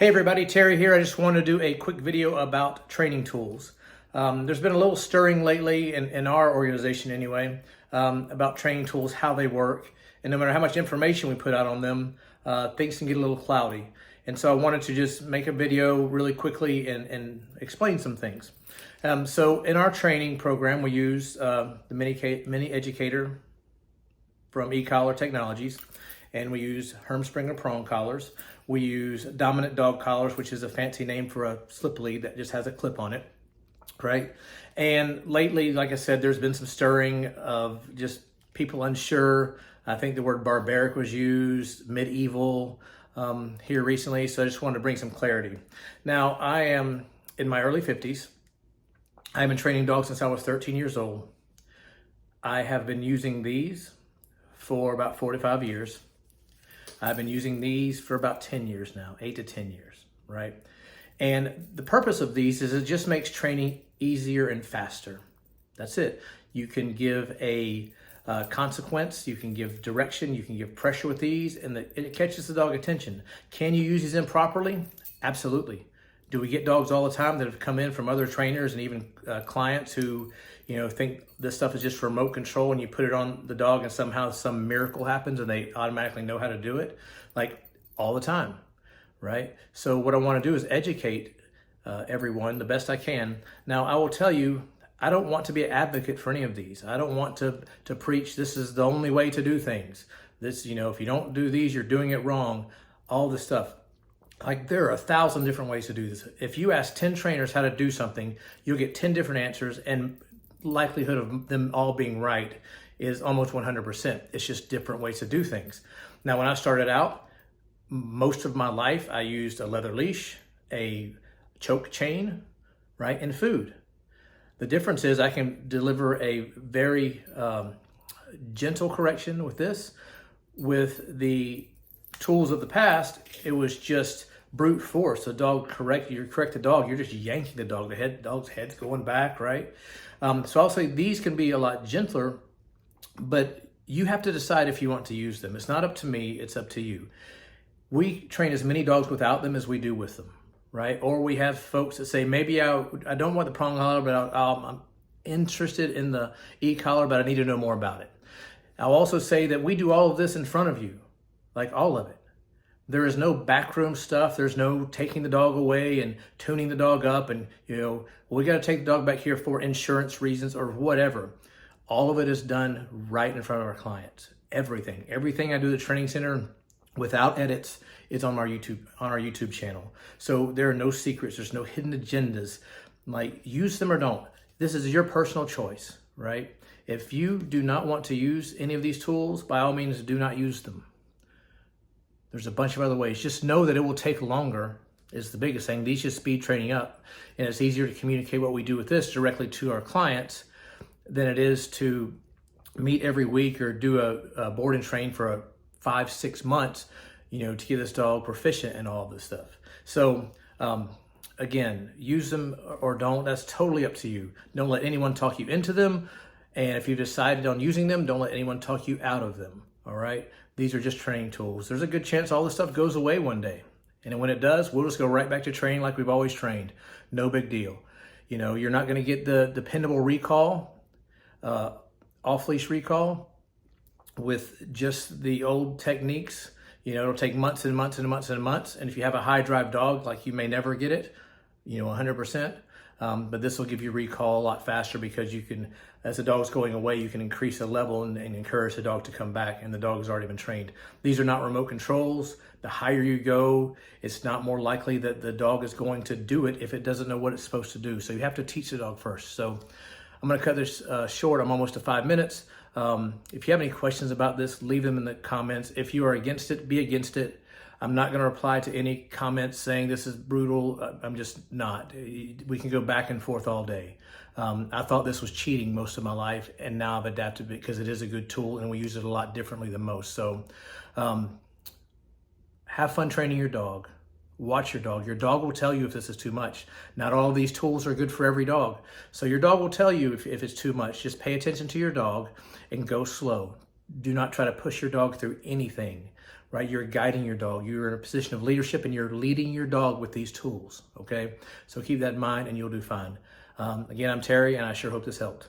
Hey everybody, Terry here. I just want to do a quick video about training tools. There's been a little stirring lately in our organization anyway, about training tools, how they work, and no matter how much information we put out on them, things can get a little cloudy. And so I wanted to just make a video really quickly and explain some things. So in our training program, we use the Mini Educator from eCollar Technologies, and we use Hermspringer prong collars. We use dominant dog collars, which is a fancy name for a slip lead that just has a clip on it, right? And lately, like I said, there's been some stirring of just people unsure. I think the word barbaric was used, medieval here recently, so I just wanted to bring some clarity. Now, I am in my early 50s. I've been training dogs since I was 13 years old. I have been using these for about 45 years. I've been using these for about 10 years now, 8 to 10 years, right? And the purpose of these is it just makes training easier and faster. That's it. You can give a consequence, you can give direction, you can give pressure with these, and it catches the dog attention. Can you use these improperly? Absolutely. Do we get dogs all the time that have come in from other trainers and even clients who, think this stuff is just remote control and you put it on the dog and somehow some miracle happens and they automatically know how to do it? Like all the time, right? So what I want to do is educate everyone the best I can. Now, I will tell you, I don't want to be an advocate for any of these. I don't want to preach this is the only way to do things. This, if you don't do these, you're doing it wrong. All this stuff. Like there are 1,000 different ways to do this. If you ask 10 trainers how to do something, you'll get 10 different answers, and likelihood of them all being right is almost 100%. It's just different ways to do things. Now, when I started out, most of my life, I used a leather leash, a choke chain, right, and food. The difference is I can deliver a very gentle correction with this. With the tools of the past, it was just brute force. You correct the dog, you're just yanking the dog. Dog's head's going back, right? So I'll say these can be a lot gentler, but you have to decide if you want to use them. It's not up to me, it's up to you. We train as many dogs without them as we do with them, right? Or we have folks that say, maybe I don't want the prong collar, but I'm interested in the e-collar, but I need to know more about it. I'll also say that we do all of this in front of you, like all of it. There is no backroom stuff. There's no taking the dog away and tuning the dog up and, we got to take the dog back here for insurance reasons or whatever. All of it is done right in front of our clients. Everything I do at the training center without edits is on our YouTube channel. So there are no secrets. There's no hidden agendas. Like, use them or don't. This is your personal choice, right? If you do not want to use any of these tools, by all means, do not use them. There's a bunch of other ways. Just know that it will take longer is the biggest thing. These just speed training up. And it's easier to communicate what we do with this directly to our clients than it is to meet every week or do a board and train for 5-6 months, to get this dog proficient in all this stuff. So again, use them or don't. That's totally up to you. Don't let anyone talk you into them. And if you decided on using them, don't let anyone talk you out of them. All right. These are just training tools. There's a good chance all this stuff goes away one day. And when it does, we'll just go right back to training like we've always trained. No big deal. You're not going to get the dependable recall, off-leash recall with just the old techniques. It'll take months and months and months and months. And if you have a high drive dog, like you may never get it, 100%. But this will give you recall a lot faster because you can, as the dog's going away, you can increase the level and encourage the dog to come back, and the dog has already been trained. These are not remote controls. The higher you go, it's not more likely that the dog is going to do it if it doesn't know what it's supposed to do. So you have to teach the dog first. So I'm going to cut this short. I'm almost to 5 minutes. If you have any questions about this, leave them in the comments. If you are against it, be against it. I'm not going to reply to any comments saying this is brutal. I'm just not. We can go back and forth all day. I thought this was cheating most of my life, and now I've adapted it because it is a good tool and we use it a lot differently than most. So have fun training your dog. Watch your dog. Your dog will tell you if this is too much. Not all of these tools are good for every dog. So your dog will tell you if it's too much. Just pay attention to your dog and go slow. Do not try to push your dog through anything, right? You're guiding your dog. You're in a position of leadership and you're leading your dog with these tools, okay? So keep that in mind and you'll do fine. Again, I'm Terry and I sure hope this helped.